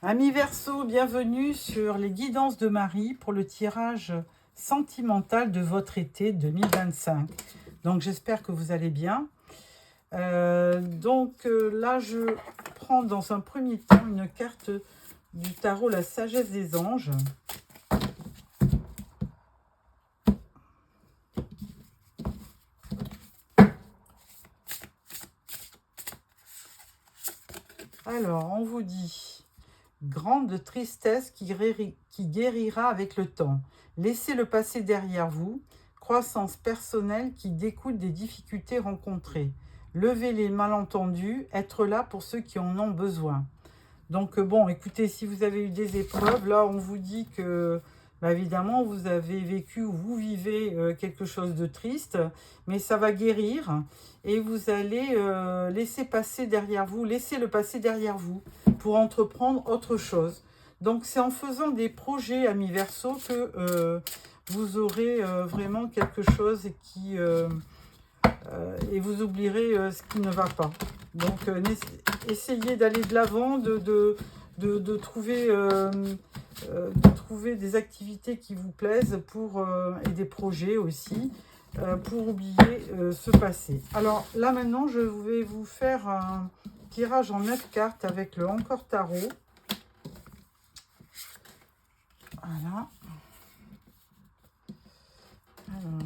Amis Verseau, bienvenue sur les guidances de Marie pour le tirage sentimental de votre été 2025. Donc j'espère que vous allez bien. Là, je prends dans un premier temps une carte du tarot La Sagesse des Anges. Alors, on vous dit « Grande tristesse qui guérira avec le temps. Laissez le passé derrière vous. Croissance personnelle qui découle des difficultés rencontrées. Levez les malentendus. Être là pour ceux qui en ont besoin. » Donc, bon, écoutez, si vous avez eu des épreuves, là, on vous dit que, évidemment, vous avez vécu ou vous vivez quelque chose de triste, mais ça va guérir et vous allez laisser le passé derrière vous pour entreprendre autre chose. Donc, c'est en faisant des projets, amis Verseau, que vous aurez vraiment quelque chose qui... et vous oublierez ce qui ne va pas. Donc, essayez d'aller de l'avant, de trouver des activités qui vous plaisent et des projets aussi pour oublier ce passé. Alors là maintenant, je vais vous faire un tirage en 9 cartes avec le Encore Tarot. Voilà. Alors...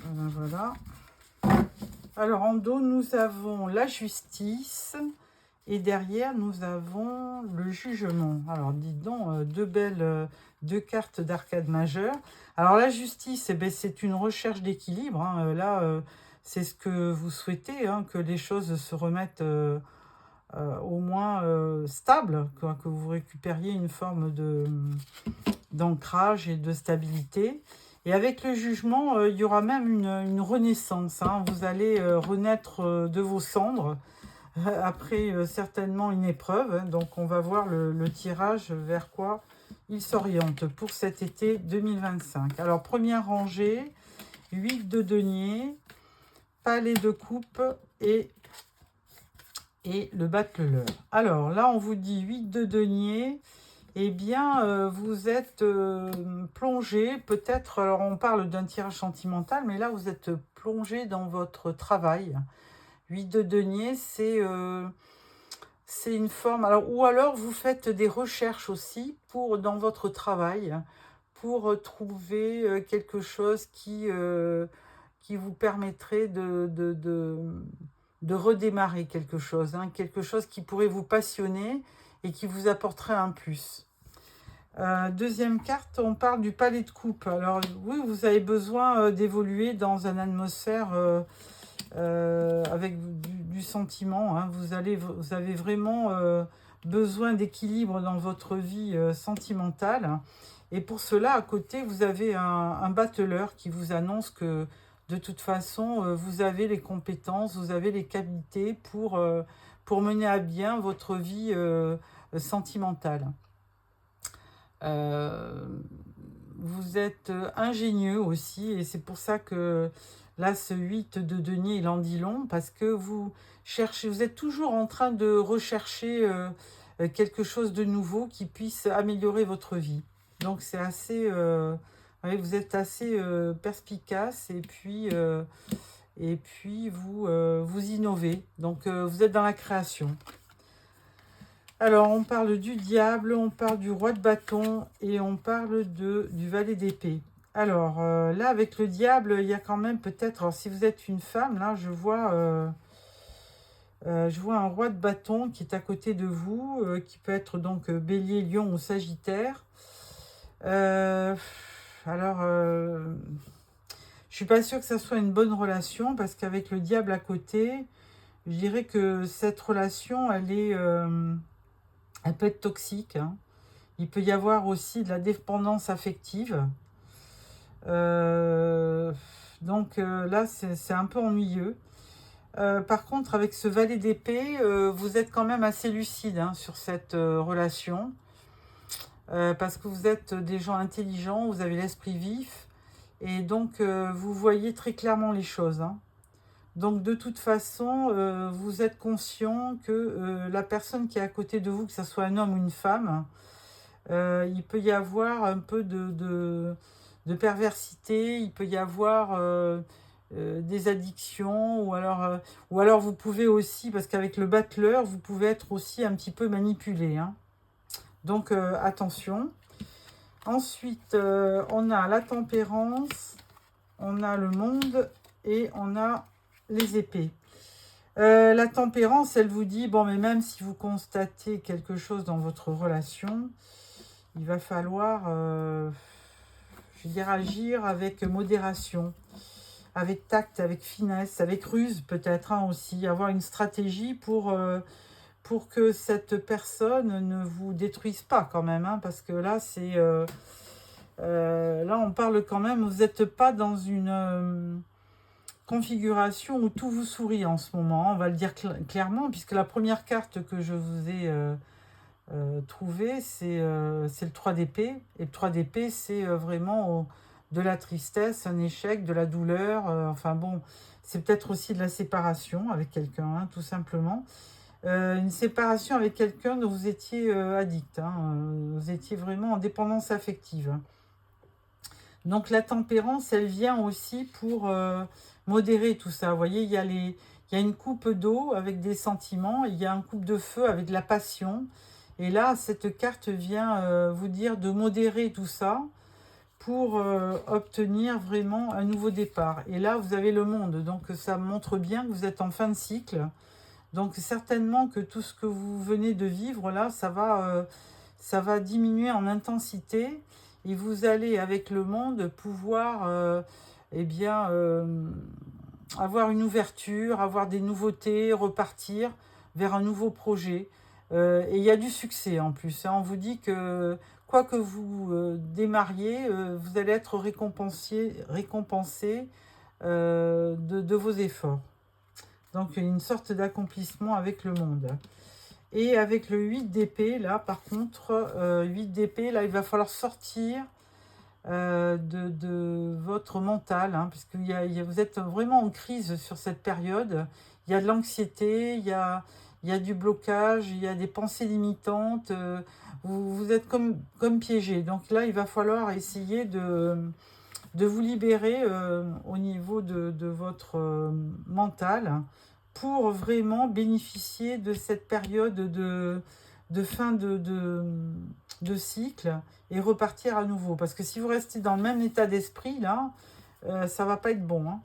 Voilà. Alors en dos, nous avons la justice et derrière, nous avons le jugement. Alors dites donc, deux cartes d'arcade majeure. Alors la justice, c'est une recherche d'équilibre. Là, c'est ce que vous souhaitez, que les choses se remettent au moins stables, que vous récupériez une forme d'ancrage et de stabilité. Et avec le jugement, il y aura même une renaissance. Vous allez renaître de vos cendres après certainement une épreuve. Donc on va voir le tirage vers quoi il s'oriente pour cet été 2025. Alors première rangée, 8 de denier, palais de coupe et le battleur. Alors là on vous dit 8 de denier. Eh bien, vous êtes plongé, peut-être, alors on parle d'un tirage sentimental, mais là, vous êtes plongé dans votre travail. 8 de denier, c'est une forme... ou alors, vous faites des recherches aussi dans votre travail pour trouver quelque chose qui vous permettrait de redémarrer quelque chose qui pourrait vous passionner et qui vous apporterait un plus. Deuxième carte, on parle du palais de coupe. Alors oui, vous avez besoin d'évoluer dans une atmosphère avec du sentiment. Vous avez vraiment besoin d'équilibre dans votre vie sentimentale. Et pour cela, à côté, vous avez un battleur qui vous annonce que de toute façon, vous avez les compétences, vous avez les qualités pour mener à bien votre vie sentimentale. Vous êtes ingénieux aussi, et c'est pour ça que là, ce 8 de denier, il en dit long, parce que vous êtes toujours en train de rechercher quelque chose de nouveau qui puisse améliorer votre vie. Donc c'est assez... vous êtes assez perspicace, et puis vous innovez. Donc vous êtes dans la création. Alors, on parle du diable, on parle du roi de bâton et on parle du valet d'épée. Alors, là, avec le diable, il y a quand même peut-être... Alors, si vous êtes une femme, là, je vois un roi de bâton qui est à côté de vous, qui peut être donc bélier, lion ou sagittaire. Je suis pas sûre que ça soit une bonne relation parce qu'avec le diable à côté, je dirais que cette relation, elle peut être toxique. Il peut y avoir aussi de la dépendance affective. Là, c'est un peu ennuyeux. Par contre, avec ce valet d'épée, vous êtes quand même assez lucide sur cette relation. parce que vous êtes des gens intelligents, vous avez l'esprit vif, et donc vous voyez très clairement les choses, hein. Donc de toute façon, vous êtes conscient que la personne qui est à côté de vous, que ce soit un homme ou une femme, il peut y avoir un peu de perversité, il peut y avoir des addictions, ou alors vous pouvez aussi, parce qu'avec le battleur, vous pouvez être aussi un petit peu manipulé, hein. Donc attention. Ensuite, on a la tempérance, on a le monde et on a les épées. La tempérance, elle vous dit, bon, mais même si vous constatez quelque chose dans votre relation, il va falloir, je veux dire, agir avec modération, avec tact, avec finesse, avec ruse peut-être, hein, aussi, avoir une stratégie pour que cette personne ne vous détruise pas quand même, hein, parce que là, là, on parle quand même, vous n'êtes pas dans une configuration où tout vous sourit en ce moment, on va le dire clairement, puisque la première carte que je vous ai trouvée, c'est le 3 d'épée, et le 3 d'épée, c'est vraiment de la tristesse, un échec, de la douleur, enfin bon, c'est peut-être aussi de la séparation avec quelqu'un, hein, tout simplement. Une séparation avec quelqu'un dont vous étiez addict, hein, vous étiez vraiment en dépendance affective. Donc la tempérance, elle vient aussi pour modérer tout ça. Vous voyez, il y a une coupe d'eau avec des sentiments, il y a une coupe de feu avec de la passion. Et là, cette carte vient vous dire de modérer tout ça pour obtenir vraiment un nouveau départ. Et là, vous avez le monde, donc ça montre bien que vous êtes en fin de cycle. Donc certainement que tout ce que vous venez de vivre là, ça va diminuer en intensité et vous allez avec le monde pouvoir eh bien, avoir une ouverture, avoir des nouveautés, repartir vers un nouveau projet. Et il y a du succès en plus, hein. On vous dit que quoi que vous démarriez, vous allez être récompensé de vos efforts. Donc une sorte d'accomplissement avec le monde. Et avec le 8 d'épée, là par contre, 8 d'épée, là il va falloir sortir de votre mental, hein, parce que vous êtes vraiment en crise sur cette période. Il y a de l'anxiété, il y a du blocage, il y a des pensées limitantes, vous êtes comme piégé. Donc là, il va falloir essayer de vous libérer au niveau de votre mental pour vraiment bénéficier de cette période de fin de cycle et repartir à nouveau. Parce que si vous restez dans le même état d'esprit, là, ça va pas être bon, hein.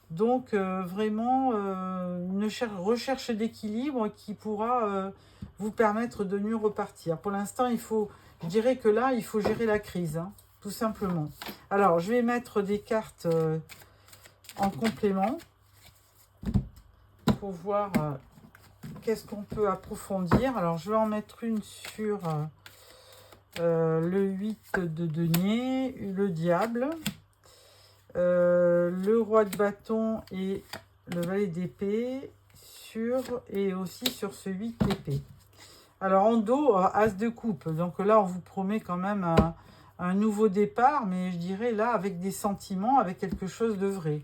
Donc, vraiment, une recherche d'équilibre qui pourra vous permettre de mieux repartir. Pour l'instant, je dirais que là, il faut gérer la crise, hein, tout simplement. Alors, je vais mettre des cartes en complément pour voir qu'est-ce qu'on peut approfondir. Alors, je vais en mettre une sur le 8 de denier, le diable, le roi de bâton et le valet d'épée, et aussi sur ce 8 d'épée. Alors, en dos, as de coupe. Donc là, on vous promet quand même un nouveau départ, mais je dirais là, avec des sentiments, avec quelque chose de vrai.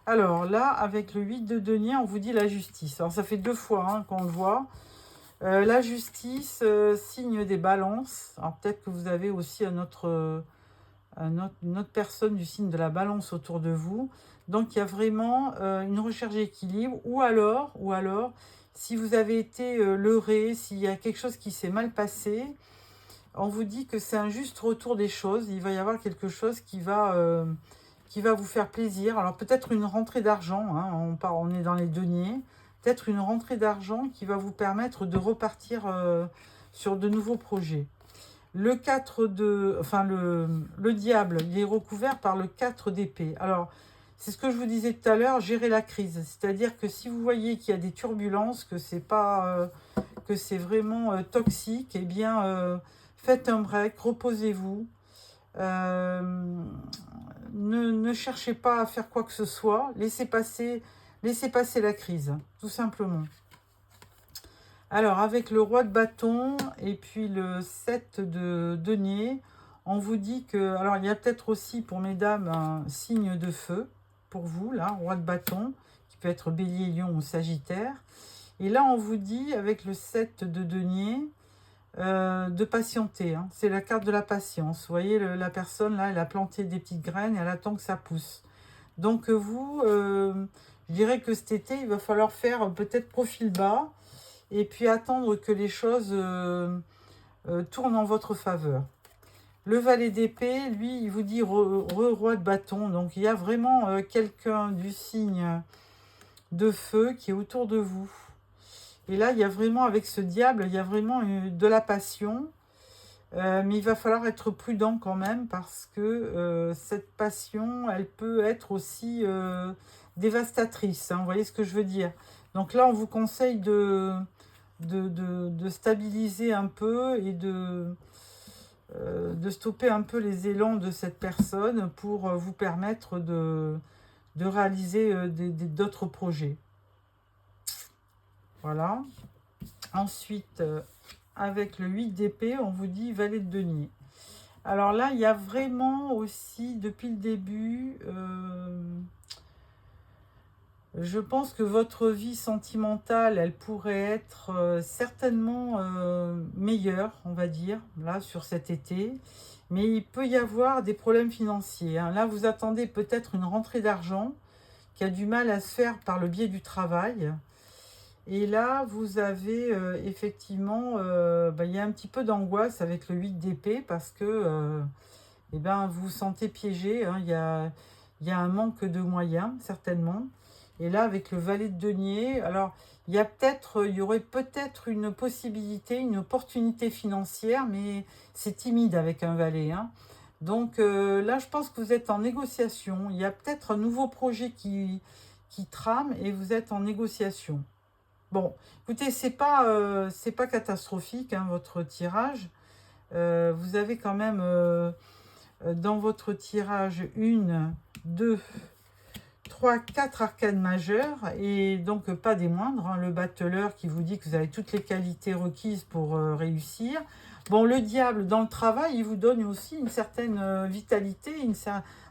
Alors là, avec le 8 de denier, on vous dit la justice. Alors ça fait 2 fois hein, qu'on le voit. La justice, signe des balances. Alors peut-être que vous avez aussi une autre personne du signe de la balance autour de vous. Donc il y a vraiment une recherche d'équilibre. Ou alors, si vous avez été leurré, s'il y a quelque chose qui s'est mal passé, on vous dit que c'est un juste retour des choses. Il va y avoir quelque chose qui va vous faire plaisir. Alors peut-être une rentrée d'argent, hein, on est dans les deniers, peut-être une rentrée d'argent qui va vous permettre de repartir sur de nouveaux projets. Le 4 le diable, il est recouvert par le 4 d'épée. Alors, c'est ce que je vous disais tout à l'heure, gérer la crise. C'est-à-dire que si vous voyez qu'il y a des turbulences, que c'est vraiment toxique, eh bien, faites un break, reposez-vous. Ne cherchez pas à faire quoi que ce soit, laissez passer la crise, tout simplement. Alors, avec le roi de bâton et puis le 7 de denier, on vous dit que... Alors, il y a peut-être aussi pour mesdames un signe de feu pour vous, là, roi de bâton, qui peut être bélier, lion ou sagittaire. Et là, on vous dit, avec le 7 de denier, de patienter. Hein. C'est la carte de la patience. Vous voyez, la personne, là, elle a planté des petites graines et elle attend que ça pousse. Donc, vous, je dirais que cet été, il va falloir faire peut-être profil bas et puis attendre que les choses tournent en votre faveur. Le valet d'épée, lui, il vous dit roi de bâton. Donc, il y a vraiment quelqu'un du signe de feu qui est autour de vous. Et là, il y a vraiment, avec ce diable, il y a vraiment de la passion. Mais il va falloir être prudent quand même parce que cette passion, elle peut être aussi dévastatrice. Hein, vous voyez ce que je veux dire? Donc là, on vous conseille de stabiliser un peu et de stopper un peu les élans de cette personne pour vous permettre de réaliser d'autres projets. Voilà. Ensuite, avec le 8 d'épée, on vous dit valet de denier. Alors là, il y a vraiment aussi, depuis le début, je pense que votre vie sentimentale, elle pourrait être certainement meilleure, on va dire, là, sur cet été. Mais il peut y avoir des problèmes financiers. Hein. Là, vous attendez peut-être une rentrée d'argent qui a du mal à se faire par le biais du travail. Et là, vous avez effectivement, il y a un petit peu d'angoisse avec le 8 d'épée parce que vous vous sentez piégé. Hein, il y a un manque de moyens, certainement. Et là, avec le valet de denier, alors il y aurait peut-être une possibilité, une opportunité financière, mais c'est timide avec un valet. Hein. Donc là, je pense que vous êtes en négociation. Il y a peut-être un nouveau projet qui trame et vous êtes en négociation. Bon, écoutez, c'est pas catastrophique, hein, votre tirage. Vous avez quand même dans votre tirage 1, 2, 3, 4 arcanes majeures et donc pas des moindres. Hein, le battleur qui vous dit que vous avez toutes les qualités requises pour réussir. Bon, le diable dans le travail, il vous donne aussi une certaine vitalité,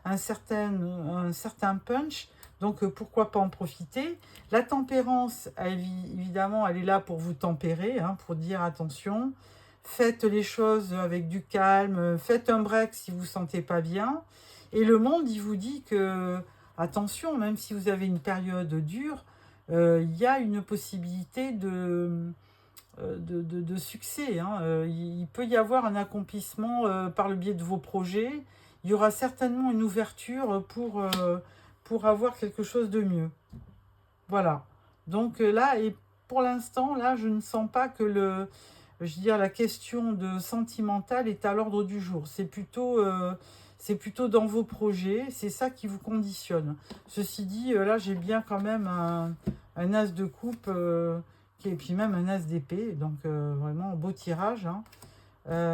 un certain punch. Donc, pourquoi pas en profiter? La tempérance, évidemment, elle est là pour vous tempérer, hein, pour dire attention, faites les choses avec du calme, faites un break si vous ne vous sentez pas bien. Et le monde, il vous dit que, attention, même si vous avez une période dure, il y a une possibilité de succès. Hein. Il peut y avoir un accomplissement par le biais de vos projets. Il y aura certainement une ouverture pour avoir quelque chose de mieux. Voilà. Donc là, et pour l'instant, là, je ne sens pas que la question de sentimental est à l'ordre du jour. C'est plutôt dans vos projets, c'est ça qui vous conditionne. Ceci dit, là, j'ai bien quand même un as de coupe et puis même un as d'épée. Donc vraiment, beau tirage. Hein.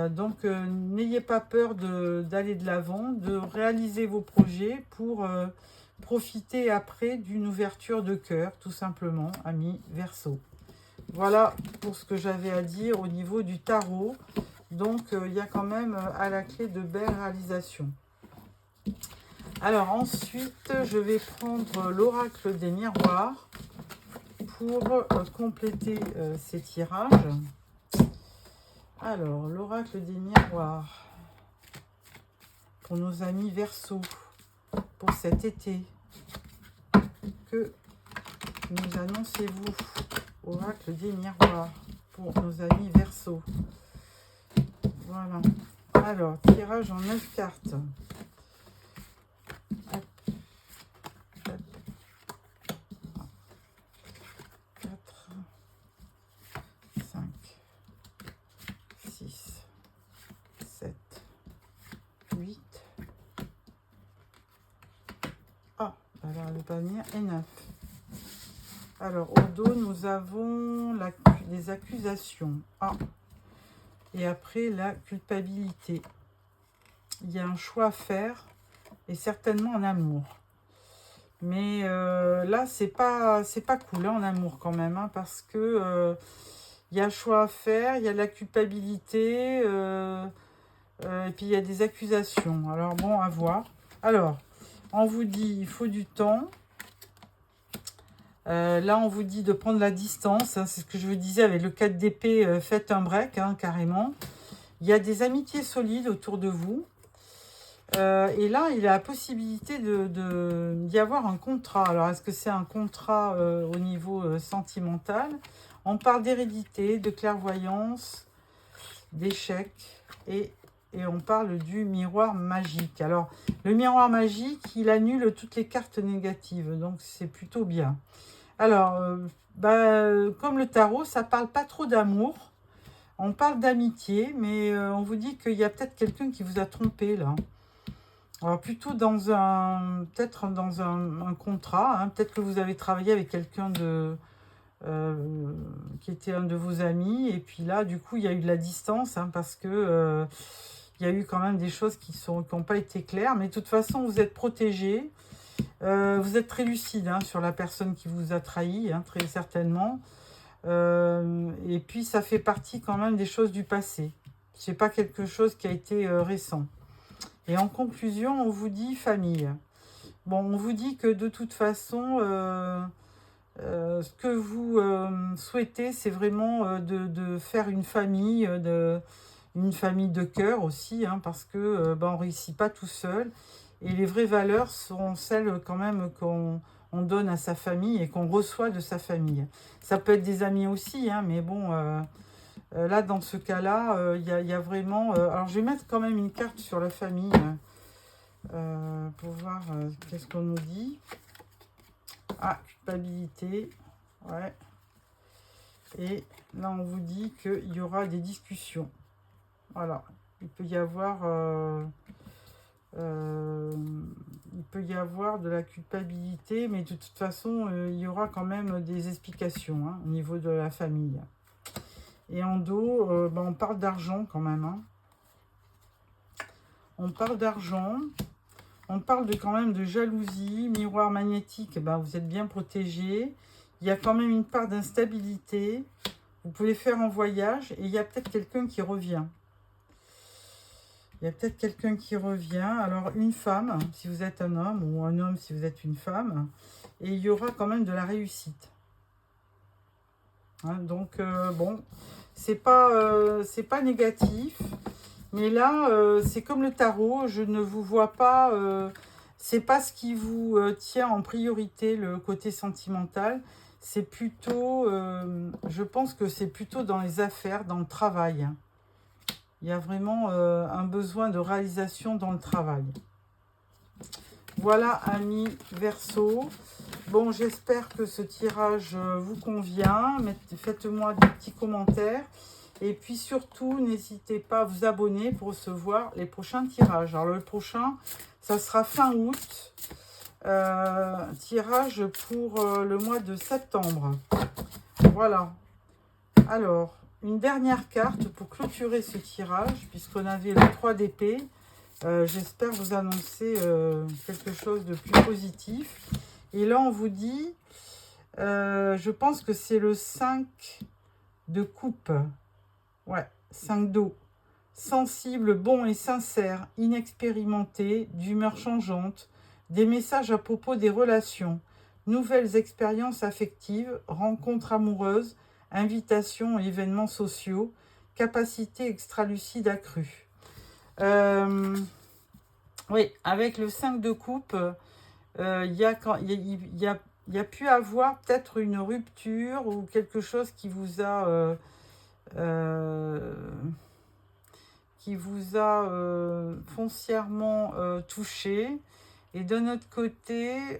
Donc, n'ayez pas peur d'aller de l'avant, de réaliser vos projets pour profiter après d'une ouverture de cœur, tout simplement, amis Verseau. Voilà pour ce que j'avais à dire au niveau du tarot. Donc, il y a quand même à la clé de belles réalisations. Alors, ensuite, je vais prendre l'oracle des miroirs pour compléter ces tirages. Alors, l'oracle des miroirs pour nos amis Verseau pour cet été. Que nous annoncez-vous? Oracle des miroirs pour nos amis Verseau. Voilà. Alors, tirage en 9 cartes. Hop. 4, 5, 6, 7, 8. Ah, alors le panier est 9. Alors, au dos, nous avons les accusations. Ah. Et après, la culpabilité. Il y a un choix à faire, et certainement en amour. Mais là, c'est pas cool hein, en amour quand même, hein, parce que Il y a un choix à faire, il y a de la culpabilité, et puis il y a des accusations. Alors bon, à voir. Alors, on vous dit, il faut du temps. Là, on vous dit de prendre la distance. Hein, c'est ce que je vous disais avec le 4 d'épée. Faites un break, hein, carrément. Il y a des amitiés solides autour de vous. Et là, il y a la possibilité d'y avoir un contrat. Alors, est-ce que c'est un contrat au niveau sentimental? On parle d'hérédité, de clairvoyance, d'échec et on parle du miroir magique. Alors, le miroir magique, il annule toutes les cartes négatives, donc c'est plutôt bien. Alors, comme le tarot, ça parle pas trop d'amour. On parle d'amitié, mais on vous dit qu'il y a peut-être quelqu'un qui vous a trompé, là. Alors, plutôt peut-être dans un contrat. Hein. Peut-être que vous avez travaillé avec quelqu'un qui était un de vos amis. Et puis là, du coup, il y a eu de la distance, hein, parce que il y a eu quand même des choses qui n'ont pas été claires. Mais de toute façon, vous êtes protégé. Vous êtes très lucide, hein, sur la personne qui vous a trahi, hein, très certainement. Et puis, ça fait partie quand même des choses du passé. Ce n'est pas quelque chose qui a été récent. Et en conclusion, on vous dit famille. Bon, on vous dit que de toute façon, ce que vous souhaitez, c'est vraiment de faire une famille de cœur aussi, hein, parce que on ne réussit pas tout seul. Et les vraies valeurs sont celles quand même qu'on donne à sa famille et qu'on reçoit de sa famille. Ça peut être des amis aussi, hein, mais bon, là, dans ce cas-là, il y a vraiment... alors, je vais mettre quand même une carte sur la famille pour voir qu'est-ce qu'on nous dit. Ah, culpabilité. Ouais. Et là, on vous dit qu'il y aura des discussions. Voilà. Il peut y avoir... il peut y avoir de la culpabilité, mais de toute façon, il y aura quand même des explications, hein, au niveau de la famille. Et en dos, on parle d'argent quand même. Hein. On parle d'argent. On parle quand même de jalousie, miroir magnétique, vous êtes bien protégé. Il y a quand même une part d'instabilité. Vous pouvez faire un voyage et il y a peut-être quelqu'un qui revient. Il y a peut-être quelqu'un qui revient. Alors, une femme, si vous êtes un homme, ou un homme si vous êtes une femme. Et il y aura quand même de la réussite. Hein, donc, bon, c'est pas négatif. Mais là, c'est comme le tarot. Je ne vous vois pas... c'est pas ce qui vous tient en priorité, le côté sentimental. C'est plutôt... je pense que c'est plutôt dans les affaires, dans le travail. Il y a vraiment un besoin de réalisation dans le travail. Voilà, amis Verseau. Bon, j'espère que ce tirage vous convient. Faites-moi des petits commentaires. Et puis surtout, n'hésitez pas à vous abonner pour recevoir les prochains tirages. Alors le prochain, ça sera fin août. Tirage pour le mois de septembre. Voilà. Alors, une dernière carte pour clôturer ce tirage, puisqu'on avait le 3 d'épée. J'espère vous annoncer quelque chose de plus positif. Et là, on vous dit, je pense que c'est le 5 de coupe. Ouais, 5 d'eau. Sensible, bon et sincère, inexpérimenté, d'humeur changeante, des messages à propos des relations, nouvelles expériences affectives, rencontres amoureuses, invitations et événements sociaux, capacité extralucide accrue. Oui, avec le 5 de coupe, il y a pu avoir peut-être une rupture ou quelque chose qui vous a... foncièrement touché. Et de notre côté,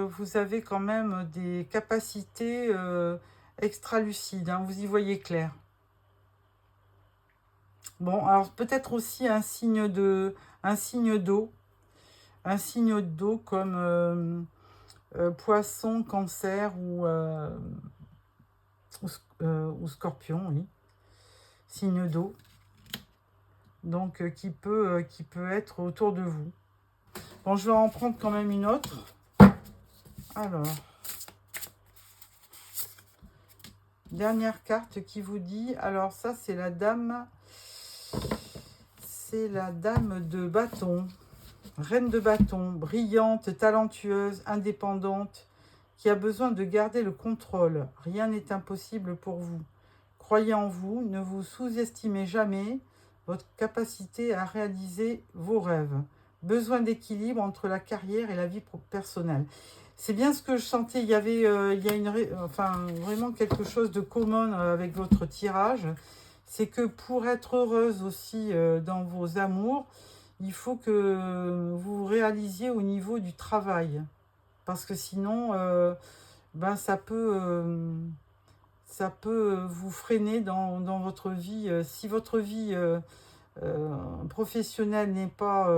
vous avez quand même des capacités extra-lucides, hein, vous y voyez clair. Bon, alors peut-être aussi un signe d'eau. Un signe d'eau comme poisson, cancer ou scorpion, oui. Signe d'eau. Donc, qui peut être autour de vous. Bon, je vais en prendre quand même une autre. Alors, Dernière carte qui vous dit, alors ça c'est la dame de bâton, reine de bâton, brillante, talentueuse, indépendante, qui a besoin de garder le contrôle. Rien n'est impossible pour vous. Croyez en vous, ne vous sous-estimez jamais votre capacité à réaliser vos rêves. Besoin d'équilibre entre la carrière et la vie personnelle. C'est bien ce que je sentais. Il y avait vraiment quelque chose de commun avec votre tirage. C'est que pour être heureuse aussi dans vos amours, il faut que vous réalisiez au niveau du travail. Parce que sinon, ça peut vous freiner dans votre vie. Si votre vie professionnelle n'est pas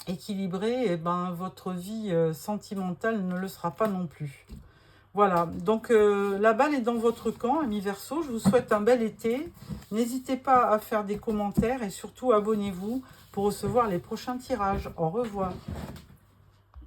équilibrée, et votre vie sentimentale ne le sera pas non plus. Voilà, donc la balle est dans votre camp, amis Verseau. Je vous souhaite un bel été. N'hésitez pas à faire des commentaires et surtout abonnez-vous pour recevoir les prochains tirages. Au revoir.